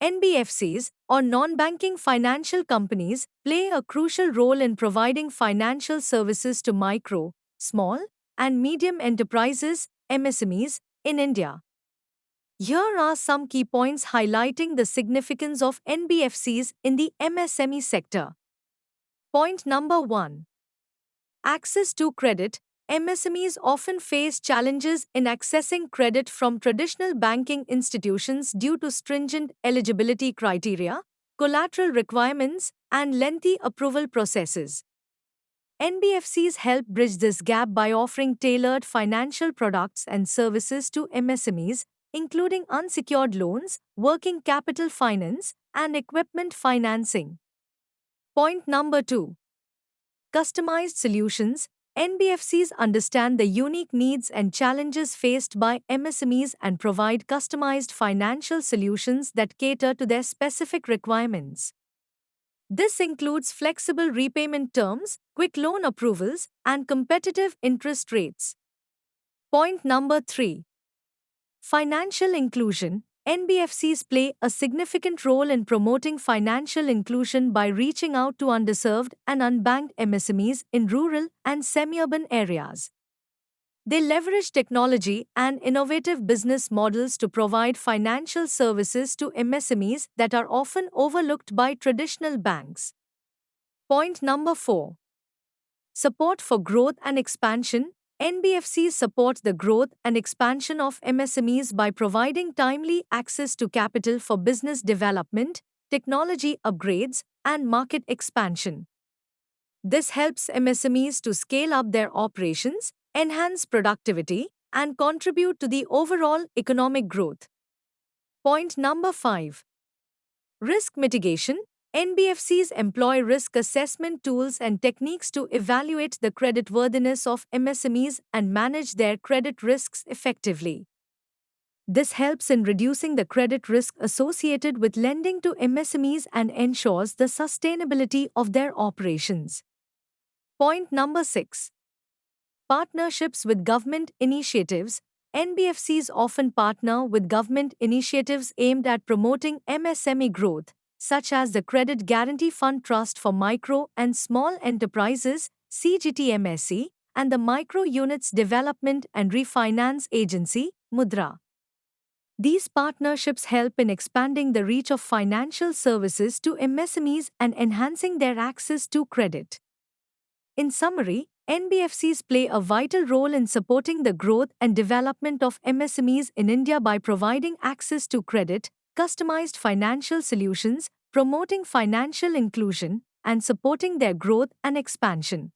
NBFCs, or non-banking financial companies, play a crucial role in providing financial services to micro, small, and medium enterprises (MSMEs) in India. Here are some key points highlighting the significance of NBFCs in the MSME sector. Point number 1. Access to credit. MSMEs often face challenges in accessing credit from traditional banking institutions due to stringent eligibility criteria, collateral requirements, and lengthy approval processes. NBFCs help bridge this gap by offering tailored financial products and services to MSMEs, including unsecured loans, working capital finance, and equipment financing. Point number 2. Customized solutions. NBFCs understand the unique needs and challenges faced by MSMEs and provide customized financial solutions that cater to their specific requirements. This includes flexible repayment terms, quick loan approvals, and competitive interest rates. Point number 3. Financial inclusion. NBFCs play a significant role in promoting financial inclusion by reaching out to underserved and unbanked MSMEs in rural and semi-urban areas. They leverage technology and innovative business models to provide financial services to MSMEs that are often overlooked by traditional banks. Point number 4. Support for growth and expansion. NBFCs support the growth and expansion of MSMEs by providing timely access to capital for business development, technology upgrades, and market expansion. This helps MSMEs to scale up their operations, enhance productivity, and contribute to the overall economic growth. Point number 5. Risk mitigation. NBFCs employ risk assessment tools and techniques to evaluate the creditworthiness of MSMEs and manage their credit risks effectively. This helps in reducing the credit risk associated with lending to MSMEs and ensures the sustainability of their operations. Point number 6. Partnerships with government initiatives. NBFCs often partner with government initiatives aimed at promoting MSME growth, such as the Credit Guarantee Fund Trust for Micro and Small Enterprises (CGTMSE) and the Micro Units Development and Refinance Agency (MUDRA). These partnerships help in expanding the reach of financial services to MSMEs and enhancing their access to credit. In summary, NBFCs play a vital role in supporting the growth and development of MSMEs in India by providing access to credit, customized financial solutions, promoting financial inclusion, and supporting their growth and expansion.